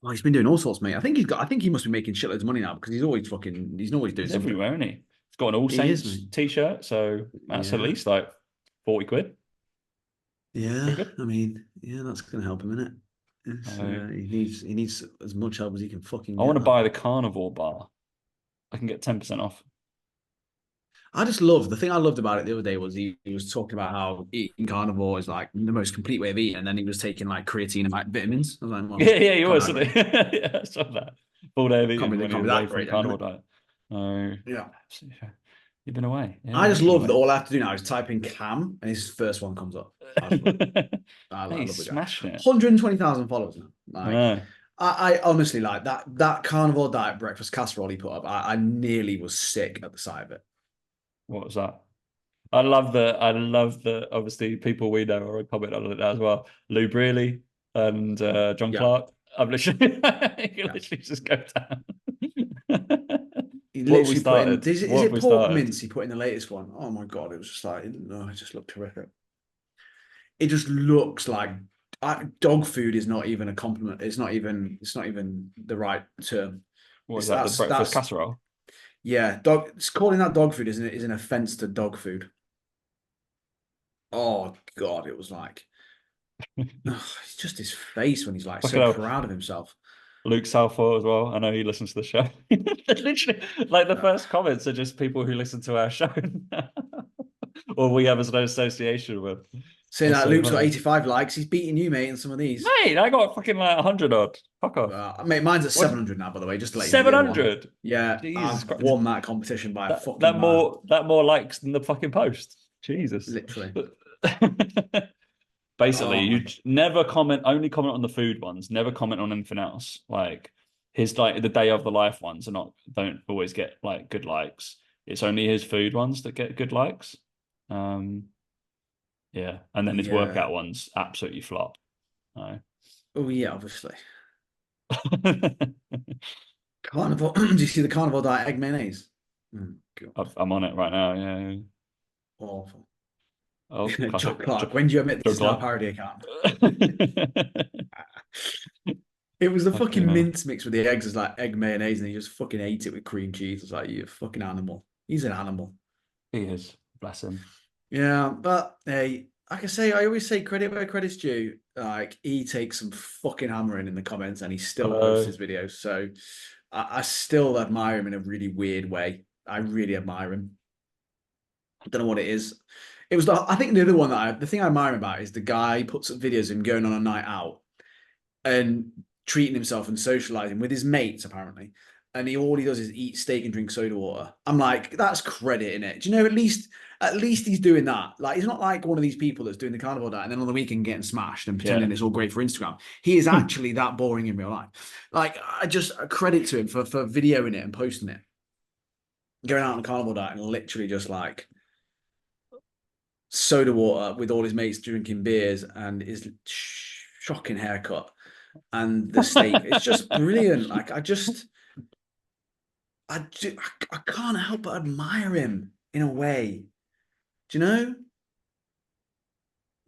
[SPEAKER 2] Oh, he's been doing all sorts, mate. I think he must be making shitloads of money now because he's always doing
[SPEAKER 1] He's
[SPEAKER 2] something.
[SPEAKER 1] everywhere, isn't he? He's got an All Saints t-shirt, so that's at least like 40 quid.
[SPEAKER 2] Yeah, I mean, yeah, that's gonna help him, isn't it? He needs as much help as he can fucking.
[SPEAKER 1] I want to buy the Carnivore bar. I can get 10% off.
[SPEAKER 2] I just love the thing I loved about it the other day was he was talking about how eating carnivore is like the most complete way of eating, and then he was taking like creatine and like vitamins. I was like, well,
[SPEAKER 1] Yeah, he
[SPEAKER 2] can't be
[SPEAKER 1] was,
[SPEAKER 2] that
[SPEAKER 1] wasn't
[SPEAKER 2] great.
[SPEAKER 1] he? Yeah, I saw that. Full day of eating when he
[SPEAKER 2] Can't be
[SPEAKER 1] was away
[SPEAKER 2] that
[SPEAKER 1] from
[SPEAKER 2] great then, can
[SPEAKER 1] carnivore
[SPEAKER 2] it?
[SPEAKER 1] diet. Oh,
[SPEAKER 2] Yeah.
[SPEAKER 1] absolutely. You've been away. Yeah,
[SPEAKER 2] I just
[SPEAKER 1] you've been
[SPEAKER 2] love that
[SPEAKER 1] away.
[SPEAKER 2] all I have to do now is type in Cam and his first one comes up. I just love it.
[SPEAKER 1] Hey,
[SPEAKER 2] I
[SPEAKER 1] he's
[SPEAKER 2] love the guy.
[SPEAKER 1] smashing it.
[SPEAKER 2] 120,000 followers now.
[SPEAKER 1] I
[SPEAKER 2] Like,
[SPEAKER 1] know.
[SPEAKER 2] I honestly like that carnivore diet breakfast casserole he put up. I nearly was sick at the sight of it.
[SPEAKER 1] What was that? I love the obviously people we know are comment on it as well. Lou Brearley and John
[SPEAKER 2] Yeah,
[SPEAKER 1] Clark. I'm literally you
[SPEAKER 2] yeah.
[SPEAKER 1] literally just go down.
[SPEAKER 2] He
[SPEAKER 1] What have we
[SPEAKER 2] literally put in.
[SPEAKER 1] started?
[SPEAKER 2] Is
[SPEAKER 1] What have
[SPEAKER 2] it
[SPEAKER 1] we
[SPEAKER 2] pork
[SPEAKER 1] started?
[SPEAKER 2] mince he put in the latest one? Oh my god, it was just like no, it just looked terrific. It just looks like dog food is not even a compliment. It's not even. It's not even the right term.
[SPEAKER 1] What was
[SPEAKER 2] It's
[SPEAKER 1] that? The breakfast
[SPEAKER 2] that's
[SPEAKER 1] casserole?
[SPEAKER 2] yeah. Dog. It's calling that dog food is an offense to dog food. Oh god, it was like it's just his face when he's like
[SPEAKER 1] Fucking
[SPEAKER 2] so
[SPEAKER 1] hell.
[SPEAKER 2] proud of himself.
[SPEAKER 1] Luke Southall as well. I know he listens to the show. Literally, like the
[SPEAKER 2] Uh,
[SPEAKER 1] first comments are just people who listen to our show, or we have as an association with.
[SPEAKER 2] Saying
[SPEAKER 1] That's
[SPEAKER 2] that
[SPEAKER 1] so
[SPEAKER 2] Luke's got
[SPEAKER 1] funny,
[SPEAKER 2] 85 likes, he's beating you, mate, in some of these.
[SPEAKER 1] mate. I got fucking like 100 odd. Fuck off.
[SPEAKER 2] Mate, mine's at
[SPEAKER 1] What?
[SPEAKER 2] 700 now, by the way, just to let you know the other one.
[SPEAKER 1] 700.
[SPEAKER 2] Yeah,
[SPEAKER 1] Jesus
[SPEAKER 2] I've
[SPEAKER 1] Christ.
[SPEAKER 2] won that competition by a
[SPEAKER 1] That
[SPEAKER 2] fucking
[SPEAKER 1] that
[SPEAKER 2] mile.
[SPEAKER 1] more likes than the fucking post. Jesus.
[SPEAKER 2] Literally.
[SPEAKER 1] Basically,
[SPEAKER 2] Oh my
[SPEAKER 1] you
[SPEAKER 2] god.
[SPEAKER 1] never comment, only comment on the food ones, never comment on anything else. Like his like the day of the life ones are not don't always get like good likes. It's only his food ones that get good likes. Um yeah. And then his
[SPEAKER 2] Yeah.
[SPEAKER 1] workout ones absolutely flop. No.
[SPEAKER 2] Oh yeah, obviously. Carnivore. Do you see the carnivore diet egg mayonnaise? Mm, God.
[SPEAKER 1] I'm on it right now, yeah.
[SPEAKER 2] Awful.
[SPEAKER 1] Oh,
[SPEAKER 2] John
[SPEAKER 1] classic.
[SPEAKER 2] Clark, when do you admit this is now a
[SPEAKER 1] Juggler.
[SPEAKER 2] parody account? It was the
[SPEAKER 1] Fucking
[SPEAKER 2] fucking
[SPEAKER 1] hell.
[SPEAKER 2] mince mix with the eggs as like egg mayonnaise, and he just fucking ate it with cream cheese. It's like you fucking animal. He's an animal.
[SPEAKER 1] He is. Bless him.
[SPEAKER 2] Yeah, but hey, like I say, I always say credit where credit's due. Like he takes some fucking hammering in the comments, and he still posts
[SPEAKER 1] Hello.
[SPEAKER 2] his videos. So I still admire him in a really weird way. I really admire him. I don't know what it is. It was I think the other one that the thing I admire him about is the guy puts up videos of him going on a night out and treating himself and socializing with his mates apparently. And all he does is eat steak and drink soda water. I'm like, that's credit in it. Do you know? At least he's doing that. Like, he's not like one of these people that's doing the carnivore diet and then on the weekend getting smashed and
[SPEAKER 1] Yeah.
[SPEAKER 2] pretending it's all great for Instagram. He is actually that boring in real life. Like, I just credit to him for videoing it and posting it, going out on a carnivore diet and literally just like soda water with all his mates drinking beers and his shocking haircut and the steak. It's just brilliant. Like I can't help but admire him in a way. Do you know?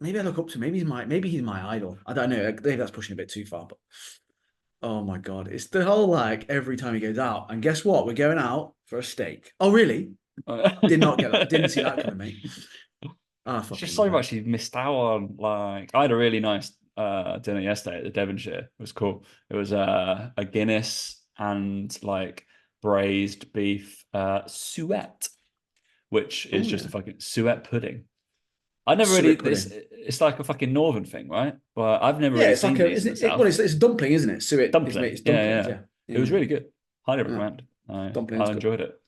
[SPEAKER 2] Maybe I look up to him. Maybe he's my idol. I don't know. Maybe that's pushing a bit too far, but oh my god, it's the whole like every time he goes out. And guess what? We're going out for a steak. Oh really? Did not get that. Didn't see that coming, mate. I
[SPEAKER 1] It's
[SPEAKER 2] fucking
[SPEAKER 1] just
[SPEAKER 2] love
[SPEAKER 1] so
[SPEAKER 2] him.
[SPEAKER 1] much you've missed out on. Like, I had a really nice dinner yesterday at the Devonshire. It was cool. It was a Guinness and like braised beef suet, which
[SPEAKER 2] Oh
[SPEAKER 1] is just
[SPEAKER 2] yeah,
[SPEAKER 1] a fucking suet pudding. I never really
[SPEAKER 2] suet
[SPEAKER 1] this
[SPEAKER 2] pudding.
[SPEAKER 1] it's like a fucking northern thing, right? But I've never
[SPEAKER 2] Yeah,
[SPEAKER 1] really
[SPEAKER 2] it's like
[SPEAKER 1] seen
[SPEAKER 2] a
[SPEAKER 1] these in
[SPEAKER 2] isn't
[SPEAKER 1] the
[SPEAKER 2] it? Well,
[SPEAKER 1] south.
[SPEAKER 2] it's a dumpling, isn't it? Suet is made.
[SPEAKER 1] Dumpling.
[SPEAKER 2] It's
[SPEAKER 1] Yeah,
[SPEAKER 2] dumplings.
[SPEAKER 1] yeah.
[SPEAKER 2] Yeah,
[SPEAKER 1] It was
[SPEAKER 2] yeah,
[SPEAKER 1] really good. Highly
[SPEAKER 2] yeah.
[SPEAKER 1] recommend. I
[SPEAKER 2] Dumplings good.
[SPEAKER 1] enjoyed it.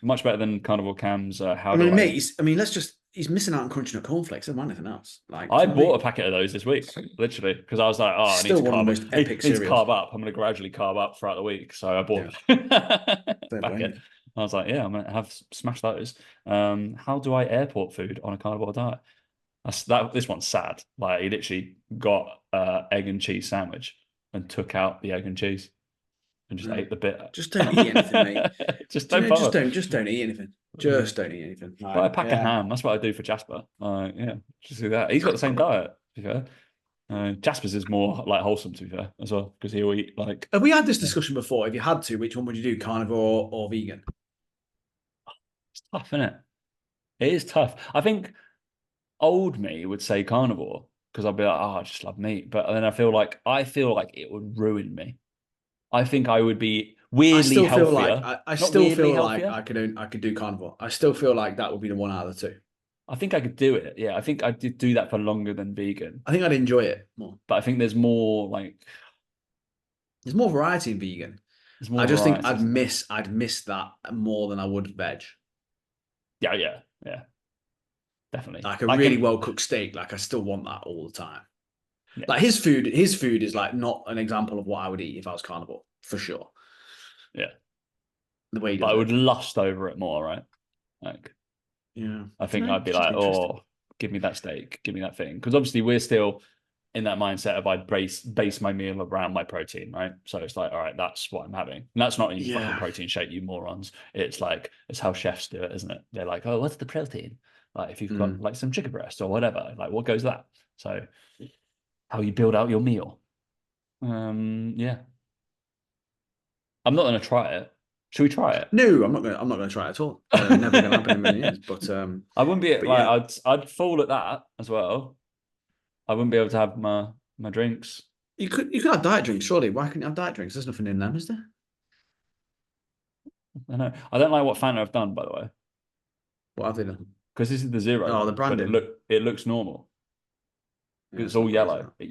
[SPEAKER 1] Much better than Carnival Cam's
[SPEAKER 2] I
[SPEAKER 1] How Do
[SPEAKER 2] mean,
[SPEAKER 1] I
[SPEAKER 2] mate,
[SPEAKER 1] Eat?
[SPEAKER 2] let's just, he's missing out on crunching up cornflakes and anything else. Like,
[SPEAKER 1] I
[SPEAKER 2] do you know what I
[SPEAKER 1] bought a
[SPEAKER 2] mean?
[SPEAKER 1] packet of those this week, literally, because I was like, oh, I need
[SPEAKER 2] Still
[SPEAKER 1] to
[SPEAKER 2] one of the
[SPEAKER 1] carb up.
[SPEAKER 2] most
[SPEAKER 1] I
[SPEAKER 2] epic
[SPEAKER 1] need to
[SPEAKER 2] cereals.
[SPEAKER 1] carb up. I'm going to gradually carb up throughout the week. So I
[SPEAKER 2] Yeah,
[SPEAKER 1] bought a
[SPEAKER 2] don't blame
[SPEAKER 1] packet.
[SPEAKER 2] you.
[SPEAKER 1] I was like, yeah, I'm going to have smash those. How do I airport food on a carnivore diet? This one's sad. Like he literally got egg and cheese sandwich and took out the egg and cheese and just
[SPEAKER 2] Mm.
[SPEAKER 1] ate the bit.
[SPEAKER 2] Just don't eat anything, mate.
[SPEAKER 1] Just
[SPEAKER 2] Do you
[SPEAKER 1] don't
[SPEAKER 2] know?
[SPEAKER 1] bother.
[SPEAKER 2] Just don't eat anything. Just don't eat anything.
[SPEAKER 1] Buy
[SPEAKER 2] Like,
[SPEAKER 1] a pack of
[SPEAKER 2] yeah.
[SPEAKER 1] ham. That's what I do for Jasper. Yeah, just do that. He's got the same diet, to be fair. Jasper's is more like wholesome, to be fair, as well, because he'll eat like.
[SPEAKER 2] Have we had this
[SPEAKER 1] Yeah.
[SPEAKER 2] discussion before? If you had to, which one would you do, carnivore or vegan?
[SPEAKER 1] It's tough, isn't it? It is tough. I think old me would say carnivore because I'd be like, oh, I just love meat. But then I feel like it would ruin me. I think I would be weirdly
[SPEAKER 2] still feel
[SPEAKER 1] healthier.
[SPEAKER 2] like I
[SPEAKER 1] Not
[SPEAKER 2] still
[SPEAKER 1] weirdly
[SPEAKER 2] feel like
[SPEAKER 1] healthier.
[SPEAKER 2] I could do carnivore. I still feel like that would be the one out of the two.
[SPEAKER 1] I think I could do it. Yeah, I think I did do that for longer than vegan,
[SPEAKER 2] I think I'd enjoy it more.
[SPEAKER 1] but I think there's more like
[SPEAKER 2] There's more variety in vegan.
[SPEAKER 1] there's
[SPEAKER 2] I
[SPEAKER 1] more
[SPEAKER 2] just think
[SPEAKER 1] variety, isn't there?
[SPEAKER 2] I'd miss that more than I would veg.
[SPEAKER 1] Yeah, yeah, yeah, definitely.
[SPEAKER 2] Like a
[SPEAKER 1] I
[SPEAKER 2] really
[SPEAKER 1] can.
[SPEAKER 2] well cooked steak, like I still want that all the time.
[SPEAKER 1] Yeah,
[SPEAKER 2] Like his food is like not an example of what I would eat if I was carnivore, for sure.
[SPEAKER 1] yeah,
[SPEAKER 2] The way he
[SPEAKER 1] but
[SPEAKER 2] does
[SPEAKER 1] I
[SPEAKER 2] it.
[SPEAKER 1] would lust over it more, right? Like,
[SPEAKER 2] Yeah.
[SPEAKER 1] I think
[SPEAKER 2] No,
[SPEAKER 1] I'd be
[SPEAKER 2] just
[SPEAKER 1] like,
[SPEAKER 2] interesting.
[SPEAKER 1] oh, give me that steak, give me that thing, because obviously we're still in that mindset of I base my meal around my protein, right? So it's like, all right, that's what I'm having. And that's not even fucking
[SPEAKER 2] Yeah.
[SPEAKER 1] protein shake, you morons. It's like it's how chefs do it, isn't it? They're like, oh, what's the protein? Like if you've got
[SPEAKER 2] Mm.
[SPEAKER 1] like some chicken breast or whatever, like what goes that? So how you build out your meal. Yeah. I'm not gonna try it. Should we try it?
[SPEAKER 2] No, I'm not gonna try it at all. Never gonna happen in a million years.
[SPEAKER 1] I wouldn't be
[SPEAKER 2] But
[SPEAKER 1] like
[SPEAKER 2] yeah.
[SPEAKER 1] I'd fall at that as well. I wouldn't be able to have my drinks.
[SPEAKER 2] You could have diet drinks, surely. Why couldn't you have diet drinks? There's nothing in them, is there?
[SPEAKER 1] I know. I don't like what Fanta have done, by the way,
[SPEAKER 2] What have they done?
[SPEAKER 1] because this is the zero
[SPEAKER 2] Oh, the
[SPEAKER 1] one, but
[SPEAKER 2] branding.
[SPEAKER 1] it looks normal
[SPEAKER 2] Yeah,
[SPEAKER 1] because it's
[SPEAKER 2] it's not
[SPEAKER 1] all
[SPEAKER 2] great, is it?
[SPEAKER 1] yellow. It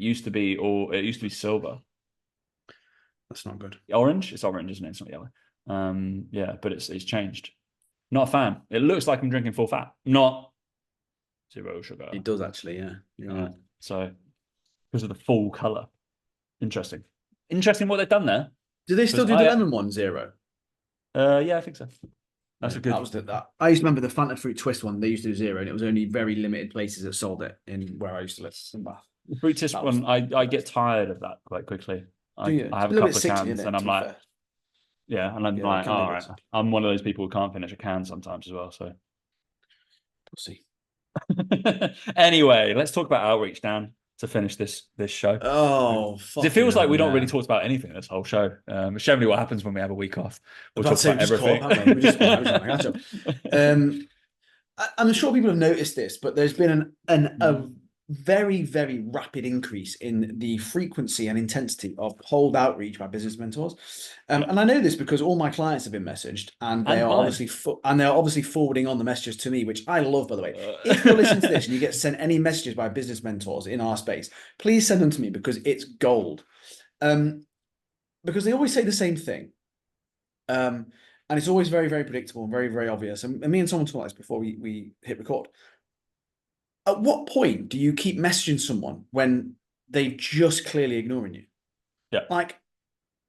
[SPEAKER 1] used to be silver,
[SPEAKER 2] That's not good.
[SPEAKER 1] orange. It's orange, isn't it? It's not yellow. Yeah, but it's changed. Not a fan. It looks like I'm drinking full fat, not zero sugar.
[SPEAKER 2] It does actually, yeah. You're right.
[SPEAKER 1] So because of the full color, interesting. Interesting what they've done there.
[SPEAKER 2] Do they still
[SPEAKER 1] Because
[SPEAKER 2] do the lemon one zero?
[SPEAKER 1] yeah, I think so. That's
[SPEAKER 2] Yeah,
[SPEAKER 1] a good.
[SPEAKER 2] that was that. I used to remember the Fanta Fruit Twist one. They used to do zero, and it was only very limited places that sold it in where I used to live in Bath.
[SPEAKER 1] The fruit twist
[SPEAKER 2] That was
[SPEAKER 1] one, I get tired of that quite quickly.
[SPEAKER 2] do you?
[SPEAKER 1] I
[SPEAKER 2] It's a
[SPEAKER 1] have a
[SPEAKER 2] little bit
[SPEAKER 1] couple of
[SPEAKER 2] sickly,
[SPEAKER 1] cans
[SPEAKER 2] isn't
[SPEAKER 1] and
[SPEAKER 2] it?
[SPEAKER 1] I'm
[SPEAKER 2] To be
[SPEAKER 1] like,
[SPEAKER 2] fair,
[SPEAKER 1] yeah, and I'm
[SPEAKER 2] yeah, it
[SPEAKER 1] like,
[SPEAKER 2] can be a
[SPEAKER 1] all
[SPEAKER 2] bit
[SPEAKER 1] right.
[SPEAKER 2] sick.
[SPEAKER 1] I'm one of those people who can't finish a can sometimes as well. So
[SPEAKER 2] We'll see.
[SPEAKER 1] anyway, let's talk about outreach, Dan, to finish this show.
[SPEAKER 2] Oh,
[SPEAKER 1] 'Cause it
[SPEAKER 2] fucking
[SPEAKER 1] feels like
[SPEAKER 2] hell,
[SPEAKER 1] we don't really
[SPEAKER 2] yeah.
[SPEAKER 1] talk about anything this whole show. It's generally what happens when we have a week off. We'll
[SPEAKER 2] About to
[SPEAKER 1] talk
[SPEAKER 2] say we
[SPEAKER 1] about
[SPEAKER 2] just caught
[SPEAKER 1] everything.
[SPEAKER 2] up, haven't we? We just caught up. We just had a catch up. I'm sure people have noticed this, but there's been a very, very rapid increase in the frequency and intensity of cold outreach by business mentors.
[SPEAKER 1] Yeah.
[SPEAKER 2] And I know this because all my clients have been messaged, and they
[SPEAKER 1] And
[SPEAKER 2] are
[SPEAKER 1] mine.
[SPEAKER 2] obviously forwarding on the messages to me, which I love, by the way. If you're listening to this and you get sent any messages by business mentors in our space, please send them to me because it's gold. Because they always say the same thing. And it's always very, very predictable and very, very obvious. And me and someone talked about this before we hit record. At what point do you keep messaging someone when they're just clearly ignoring you?
[SPEAKER 1] Yeah.
[SPEAKER 2] Like,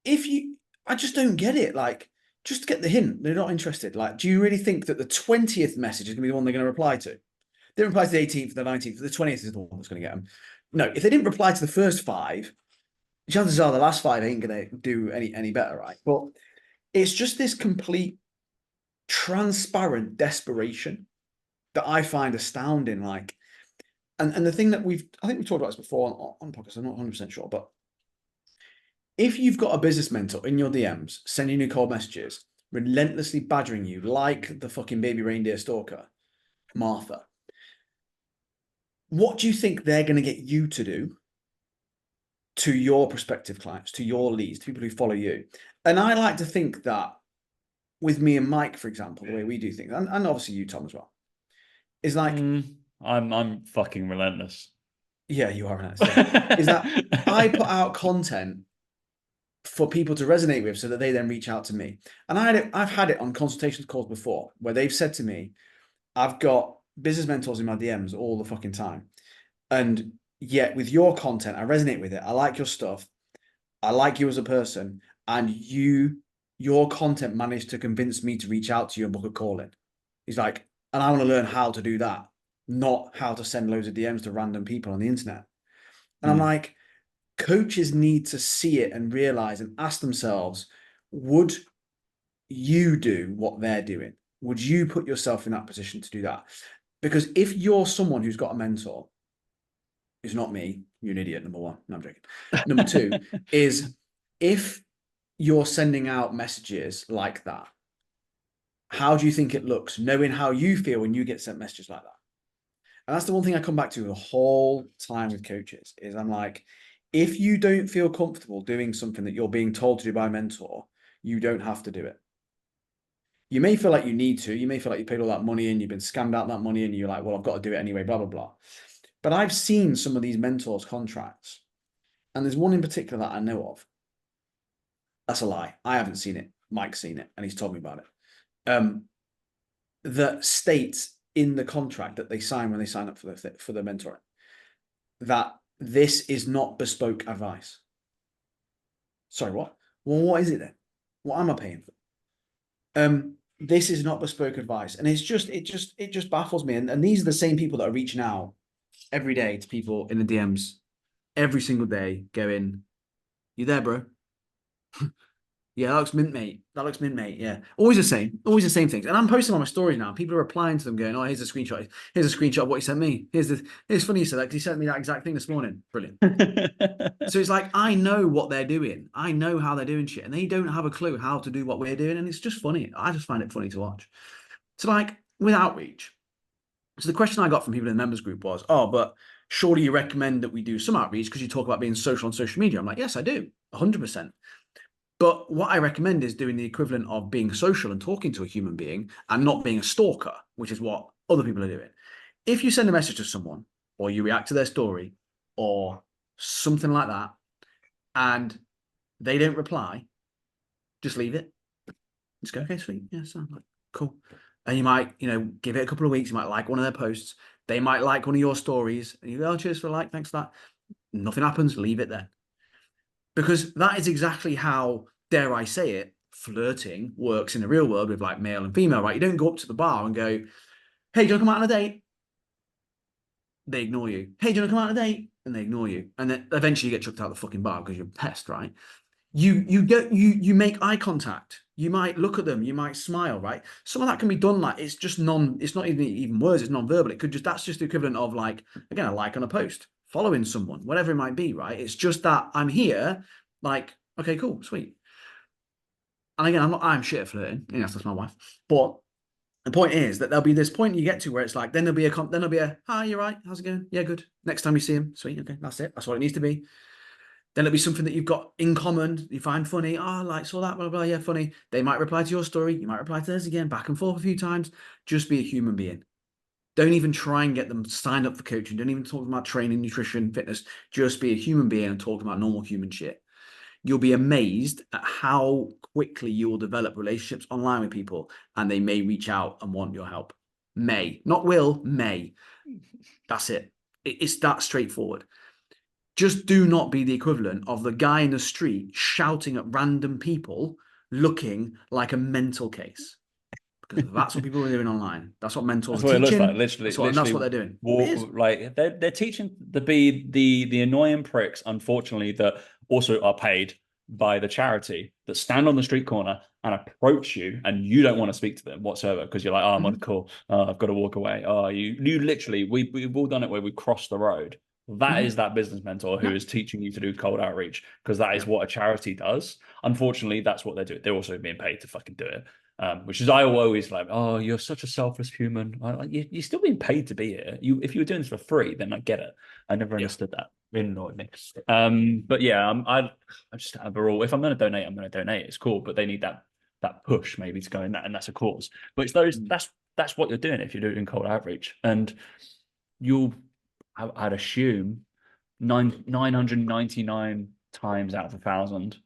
[SPEAKER 2] I just don't get it. Like, just get the hint. They're not interested. Like, do you really think that the 20th message is going to be the one they're going to reply to? They reply to the 18th, the 19th, the 20th is the one that's going to get them. No, if they didn't reply to the first five, chances are the last five ain't going to do any better, right? But it's just this complete transparent desperation that I find astounding. Like, and the thing that I think we've talked about this before on podcast, I'm not 100% sure, but if you've got a business mentor in your DMs sending you cold messages, relentlessly badgering you like the fucking baby reindeer stalker, Martha, what do you think they're going to get you to do to your prospective clients, to your leads, to people who follow you? And I like to think that with me and Mike, for example, the way we do things, and obviously you, Tom, as well, is like,
[SPEAKER 1] I'm fucking relentless.
[SPEAKER 2] yeah, you are. Yeah. Is that I put out content for people to resonate with so that they then reach out to me. And I've had it on consultation calls before where they've said to me, I've got business mentors in my DMs all the fucking time. And yet with your content, I resonate with it. I like your stuff. I like you as a person. And your content managed to convince me to reach out to you and book a call in. He's like, and I want to learn how to do that, not how to send loads of DMs to random people on the internet. And I'm like, coaches need to see it and realize and ask themselves, would you do what they're doing? Would you put yourself in that position to do that? Because if you're someone who's got a mentor, who's not me, you're an idiot, number one. No, I'm joking. Number two is if you're sending out messages like that, how do you think it looks, knowing how you feel when you get sent messages like that? And that's the one thing I come back to the whole time with coaches is I'm like, if you don't feel comfortable doing something that you're being told to do by a mentor, You don't have to do it. You may feel like you need to. You may feel like you paid all that money and you've been scammed out that money and you're like, well, I've got to do it anyway, blah, blah, blah. But I've seen some of these mentors' contracts, and there's one in particular that I know of. That's a lie. I haven't seen it. Mike's seen it, and he's told me about it. That states in the contract that they sign when they sign up for the mentoring that this is not bespoke advice. Sorry, what? Well, what is it then? What am I paying for? This is not bespoke advice, and it just baffles me. And these are the same people that are reaching out every day to people in the DMs every single day, going, "You there, bro? Yeah, that looks mint, mate. That looks mint, mate. Yeah, always the same things." And I'm posting on my stories now. People are replying to them, going, "Oh, here's a screenshot. Here's a screenshot of what he sent me. Here's funny you said that because he sent me that exact thing this morning. Brilliant." So it's like, I know what they're doing. I know how they're doing shit, and they don't have a clue how to do what we're doing, and it's just funny. I just find it funny to watch. So like with outreach, so the question I got from people in the members group was, "Oh, but surely you recommend that we do some outreach because you talk about being social on social media?" I'm like, yes, I do, 100%. But what I recommend is doing the equivalent of being social and talking to a human being and not being a stalker, which is what other people are doing. If you send a message to someone or you react to their story or something like that and they don't reply, just leave it. Just go, okay, sweet. Yeah, sounds like cool. And you might, give it a couple of weeks. You might like one of their posts. They might like one of your stories. And you go, "Oh, cheers for a like. Thanks for that." Nothing happens. Leave it there. Because that is exactly how, dare I say it, flirting works in the real world with like male and female, right? You don't go up to the bar and go, "Hey, do you want to come out on a date?" They ignore you. "Hey, do you want to come out on a date?" And they ignore you. And then eventually you get chucked out of the fucking bar because you're pest, right? You make eye contact. You might look at them. You might smile, right? Some of that can be done like it's just it's not even words. It's non-verbal. That's just the equivalent of like, again, a like on a post, following someone, whatever it might be, right? It's just that I'm here, like, okay, cool, sweet. And again, I'm shit at flirting. Yes, that's my wife. But the point is that there'll be this point you get to where it's like, then there'll be a, "Hi, you're right. How's it going? Yeah, good." Next time you see him, sweet. Okay, that's it. That's what it needs to be. Then it'll be something that you've got in common, you find funny. "Oh, like, saw that, blah, blah, yeah, funny." They might reply to your story. You might reply to theirs again, back and forth a few times. Just be a human being. Don't even try and get them signed up for coaching. Don't even talk about training, nutrition, fitness. Just be a human being and talk about normal human shit. You'll be amazed at how quickly you will develop relationships online with people, and they may reach out and want your help. May, not will, may. That's it. It's that straightforward. Just do not be the equivalent of the guy in the street shouting at random people looking like a mental case. Because that's what people are doing online. That's what mentors
[SPEAKER 1] That's what
[SPEAKER 2] are
[SPEAKER 1] it looks
[SPEAKER 2] teaching.
[SPEAKER 1] like. Literally,
[SPEAKER 2] That's what they're doing.
[SPEAKER 1] Like they're teaching to be the annoying pricks, unfortunately, that also are paid by the charity that stand on the street corner and approach you, and you don't want to speak to them whatsoever because you're like, "Oh, I'm on a call. Oh, I've got to walk away." Oh, you literally, we've all done it where we cross the road. That is that business mentor who is teaching you to do cold outreach, because that is what a charity does. Unfortunately, that's what they're doing. They're also being paid to fucking do it. Which is, I always like, "Oh, you're such a selfish human." You're still being paid to be here. If you were doing this for free, then I get it. I never understood that. It annoyed me. But yeah, I just overall, if I'm going to donate, I'm going to donate. It's cool, but they need that push maybe to go in that, and that's a cause. But it's those that's what you're doing if you're doing cold outreach, and I'd assume 999 times out of 1,000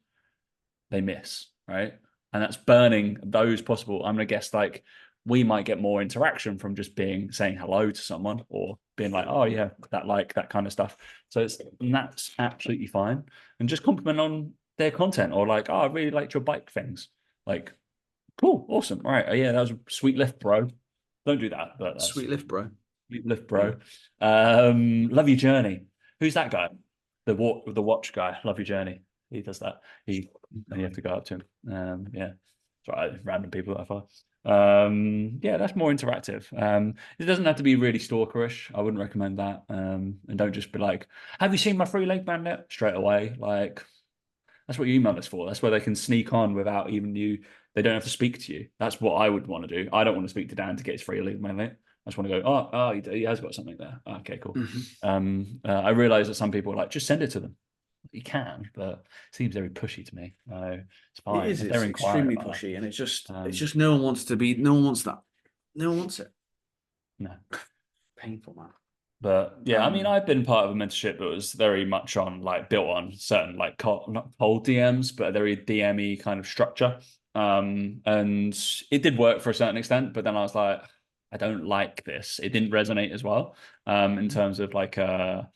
[SPEAKER 1] they miss, right? And that's burning those possible. I'm gonna guess like we might get more interaction from just saying hello to someone or being like, "Oh yeah, that kind of stuff." So that's absolutely fine. And just compliment on their content, or like, "Oh, I really liked your bike things." Like, cool, awesome. All right. Oh, yeah, that was a sweet lift, bro. Don't do that, but that's
[SPEAKER 2] Sweet lift, bro.
[SPEAKER 1] sweet lift, bro. Love your journey. Who's that guy? The watch guy. Love your journey. He does that. And you have to go up to him. Yeah. Sorry, random people that I follow. Yeah, that's more interactive. It doesn't have to be really stalkerish. I wouldn't recommend that. And don't just be like, "Have you seen my free leg bandit?" straight away. Like, that's what you email us for. That's where they can sneak on without even you. They don't have to speak to you. That's what I would want to do. I don't want to speak to Dan to get his free leg bandit. I just want to go, oh, he has got something there. Okay, cool. I realize that some people are like, just send it to them. You can, but it seems very pushy to me. It's fine.
[SPEAKER 2] It is.
[SPEAKER 1] If
[SPEAKER 2] It's
[SPEAKER 1] they're inquiring
[SPEAKER 2] extremely
[SPEAKER 1] about
[SPEAKER 2] pushy, and it's just
[SPEAKER 1] that,
[SPEAKER 2] no one wants to be. No one wants that. No one wants it.
[SPEAKER 1] no.
[SPEAKER 2] Painful, man.
[SPEAKER 1] But yeah, I mean, I've been part of a mentorship that was very much on like built on certain like not cold DMs, but a very DME kind of structure. And it did work for a certain extent, but then I was like, I don't like this. It didn't resonate as well. In terms of like it'll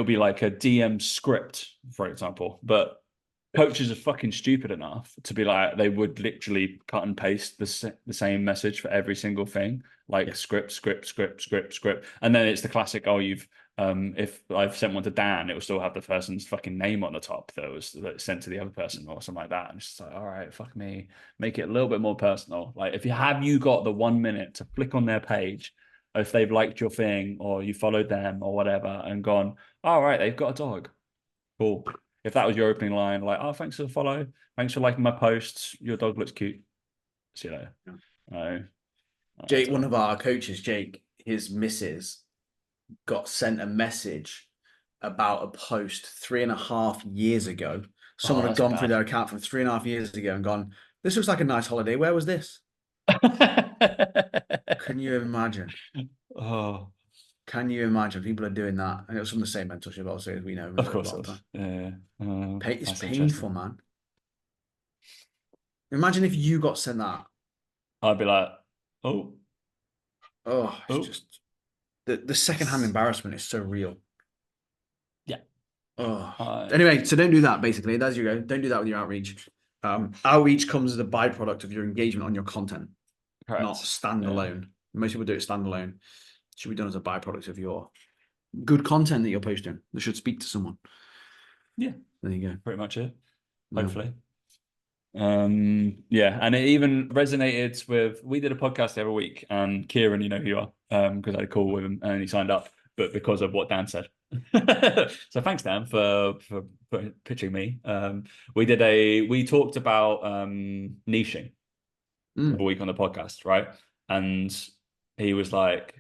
[SPEAKER 1] be like a DM script, for example, but coaches are fucking stupid enough to be like they would literally cut and paste the same message for every single thing, like script, and then it's the classic. Oh, you've if I've sent one to Dan, it will still have the person's fucking name on the top that was sent to the other person or something like that. And it's just like, all right, fuck me, make it a little bit more personal. Like if you got the 1 minute to flick on their page, if they've liked your thing or you followed them or whatever, and gone, all right, they've got a dog, cool. If that was your opening line, like, oh, thanks for the follow, thanks for liking my posts, your dog looks cute. See you later.
[SPEAKER 2] Jake, one of our coaches, Jake, his missus got sent a message about a post 3.5 years ago. Someone had gone through their account from 3.5 years ago and gone, this looks like a nice holiday. Where was this? Can you imagine?
[SPEAKER 1] Oh.
[SPEAKER 2] Can you imagine people are doing that? And it was from the same mentorship, obviously, as we know.
[SPEAKER 1] Of course, yeah.
[SPEAKER 2] It's painful, man. Imagine if you got sent that.
[SPEAKER 1] I'd be like,
[SPEAKER 2] it's just the secondhand embarrassment is so real.
[SPEAKER 1] Yeah.
[SPEAKER 2] Anyway, so don't do that. Basically, that's you go. Don't do that with your outreach. Outreach comes as a byproduct of your engagement on your content, correct, not standalone. Yeah. Most people do it standalone. Should be done as a byproduct of your good content that you're posting that should speak to someone.
[SPEAKER 1] Yeah,
[SPEAKER 2] there you go.
[SPEAKER 1] Pretty much it. Hopefully. Yeah, and it even resonated with. We did a podcast the other week, and Kieran, you know who you are, because I had a call with him and he signed up, but because of what Dan said. So thanks, Dan, for pitching me. We talked about niching a week on the podcast, right? And he was like,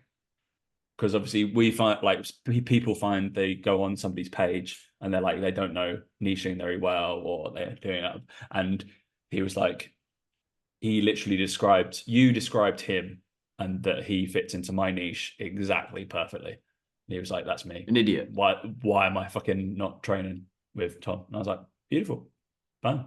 [SPEAKER 1] because obviously we find like people find they go on somebody's page and they're like, they don't know niching very well, or they're doing it. And he was like, you described him and that he fits into my niche exactly perfectly. And he was like, that's me.
[SPEAKER 2] An idiot.
[SPEAKER 1] Why am I fucking not training with Tom? And I was like, beautiful. Done.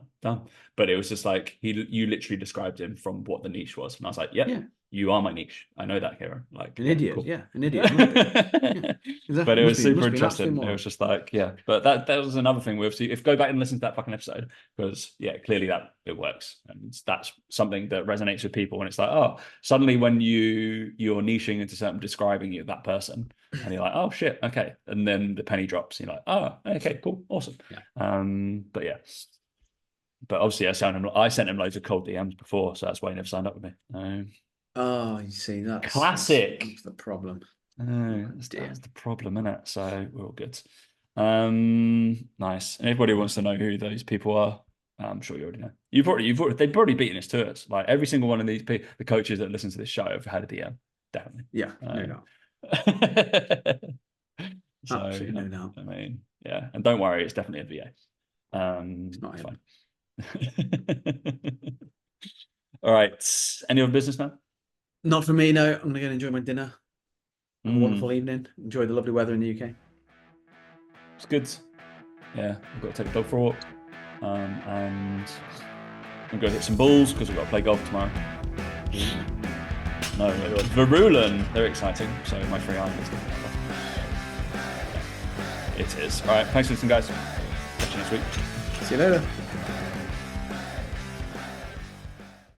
[SPEAKER 1] But it was just like, you literally described him from what the niche was. And I was like, yeah. You are my niche. I know that, Kieran. Like
[SPEAKER 2] an idiot. Cool. Yeah, an idiot.
[SPEAKER 1] Exactly. But it was super interesting. It was just like, yeah. But that was another thing. We obviously, if go back and listen to that fucking episode, because clearly that it works, and that's something that resonates with people. And it's like, oh, suddenly when you're niching into something, describing you that person, and you're like, oh shit, okay, and then the penny drops. You're like, oh, okay, cool, awesome. Yeah. But yeah. But obviously, I sent him loads of cold DMs before, so that's why he never signed up with me.
[SPEAKER 2] You see, that's
[SPEAKER 1] classic.
[SPEAKER 2] That's the problem.
[SPEAKER 1] That's the problem, isn't it? So we're all good. Nice. And everybody wants to know who those people are. I'm sure you already know. They've probably beaten us to it. Like every single one of these people, the coaches that listen to this show have had a DM. Definitely.
[SPEAKER 2] Yeah, no
[SPEAKER 1] doubt. So,
[SPEAKER 2] absolutely no doubt.
[SPEAKER 1] I mean, yeah, and don't worry, it's definitely a VA.
[SPEAKER 2] It's not
[SPEAKER 1] fine. All right. Any other business now?
[SPEAKER 2] Not for me, no. I'm going to go and enjoy my dinner. Have a wonderful evening. Enjoy the lovely weather in the UK.
[SPEAKER 1] It's good. Yeah, I've got to take the dog for a walk. And I'm going to go hit some balls because we've got to play golf tomorrow. No, Verulan. They're exciting. So my free iron is going to It is. All right. Thanks for listening, guys. Catch you next week.
[SPEAKER 2] See you later.